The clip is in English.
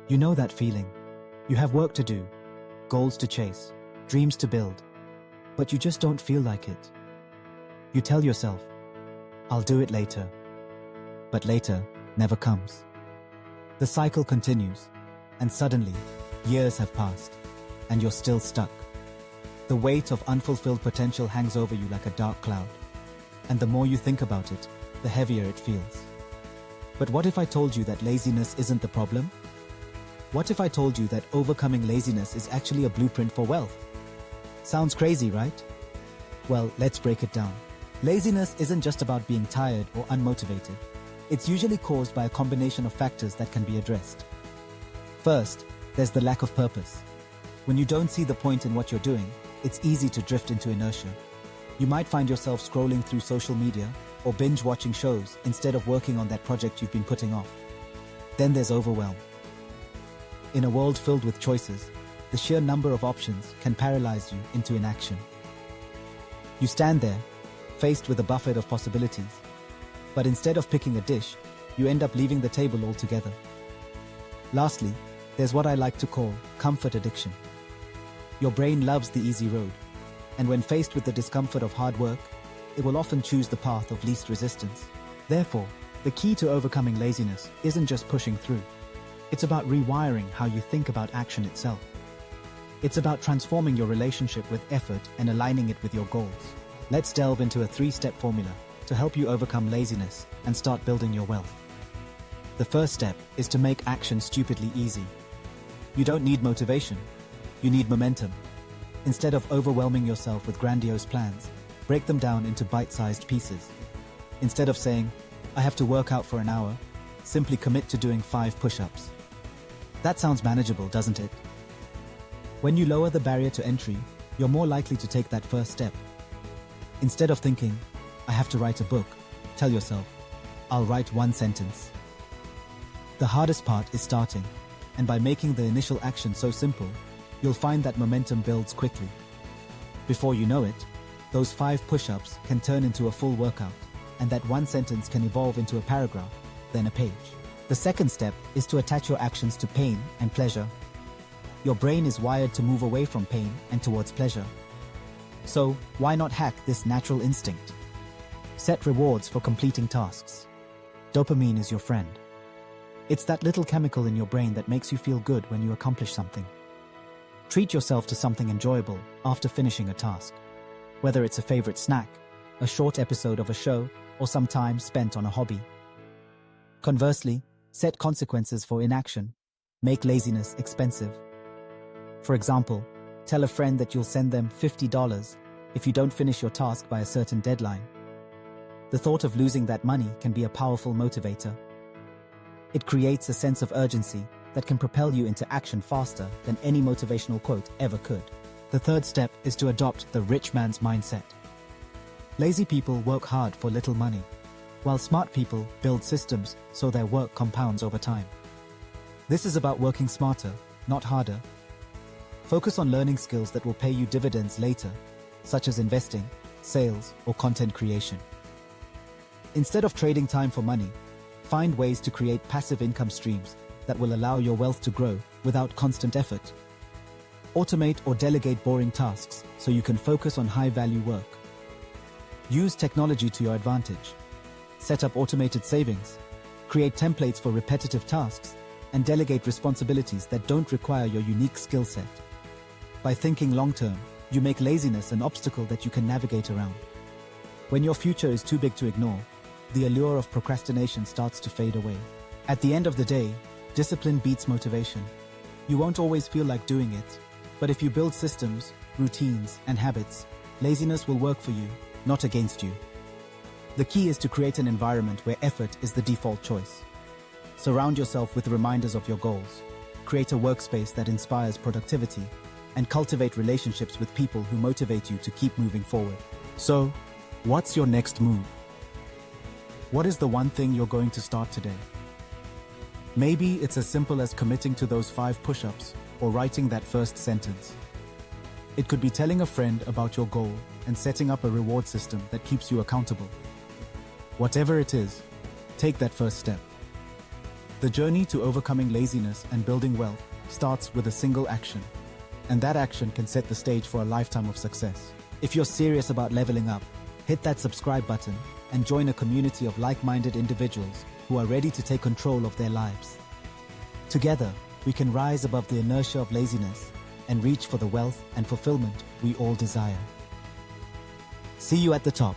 You know that feeling. You have work to do, goals to chase, dreams to build, but you just don't feel like it. You tell yourself, I'll do it later. But later never comes. The cycle continues, and suddenly, years have passed, and you're still stuck. The weight of unfulfilled potential hangs over you like a dark cloud, and the more you think about it, the heavier it feels. But what if I told you that laziness isn't the problem? What if I told you that overcoming laziness is actually a blueprint for wealth? Sounds crazy, right? Well, let's break it down. Laziness isn't just about being tired or unmotivated. It's usually caused by a combination of factors that can be addressed. First, there's the lack of purpose. When you don't see the point in what you're doing, it's easy to drift into inertia. You might find yourself scrolling through social media or binge watching shows instead of working on that project you've been putting off. Then there's overwhelm. In a world filled with choices, the sheer number of options can paralyze you into inaction. You stand there, faced with a buffet of possibilities, but instead of picking a dish, you end up leaving the table altogether. Lastly, there's what I like to call comfort addiction. Your brain loves the easy road, and when faced with the discomfort of hard work, it will often choose the path of least resistance. Therefore, the key to overcoming laziness isn't just pushing through. It's about rewiring how you think about action itself. It's about transforming your relationship with effort and aligning it with your goals. Let's delve into a 3-step formula to help you overcome laziness and start building your wealth. The first step is to make action stupidly easy. You don't need motivation. You need momentum. Instead of overwhelming yourself with grandiose plans, break them down into bite-sized pieces. Instead of saying, I have to work out for an hour, simply commit to doing 5 push-ups. That sounds manageable, doesn't it? When you lower the barrier to entry, you're more likely to take that first step. Instead of thinking, I have to write a book, tell yourself, I'll write 1 sentence. The hardest part is starting, and by making the initial action so simple, you'll find that momentum builds quickly. Before you know it, those 5 push-ups can turn into a full workout, and that 1 sentence can evolve into a paragraph, then a page. The second step is to attach your actions to pain and pleasure. Your brain is wired to move away from pain and towards pleasure. So, why not hack this natural instinct? Set rewards for completing tasks. Dopamine is your friend. It's that little chemical in your brain that makes you feel good when you accomplish something. Treat yourself to something enjoyable after finishing a task. Whether it's a favorite snack, a short episode of a show, or some time spent on a hobby. Conversely, set consequences for inaction. Make laziness expensive. For example, tell a friend that you'll send them $50 if you don't finish your task by a certain deadline. The thought of losing that money can be a powerful motivator. It creates a sense of urgency that can propel you into action faster than any motivational quote ever could. The third step is to adopt the rich man's mindset. Lazy people work hard for little money, while smart people build systems so their work compounds over time. This is about working smarter, not harder. Focus on learning skills that will pay you dividends later, such as investing, sales, or content creation. Instead of trading time for money, find ways to create passive income streams that will allow your wealth to grow without constant effort. Automate or delegate boring tasks so you can focus on high-value work. Use technology to your advantage. Set up automated savings, create templates for repetitive tasks, and delegate responsibilities that don't require your unique skill set. By thinking long-term, you make laziness an obstacle that you can navigate around. When your future is too big to ignore, the allure of procrastination starts to fade away. At the end of the day, discipline beats motivation. You won't always feel like doing it, but if you build systems, routines, and habits, laziness will work for you, not against you. The key is to create an environment where effort is the default choice. Surround yourself with reminders of your goals. Create a workspace that inspires productivity, and cultivate relationships with people who motivate you to keep moving forward. So, what's your next move? What is the one thing you're going to start today? Maybe it's as simple as committing to those 5 push-ups or writing that first sentence. It could be telling a friend about your goal and setting up a reward system that keeps you accountable. Whatever it is, take that first step. The journey to overcoming laziness and building wealth starts with a single action, and that action can set the stage for a lifetime of success. If you're serious about leveling up, hit that subscribe button and join a community of like-minded individuals who are ready to take control of their lives. Together, we can rise above the inertia of laziness and reach for the wealth and fulfillment we all desire. See you at the top.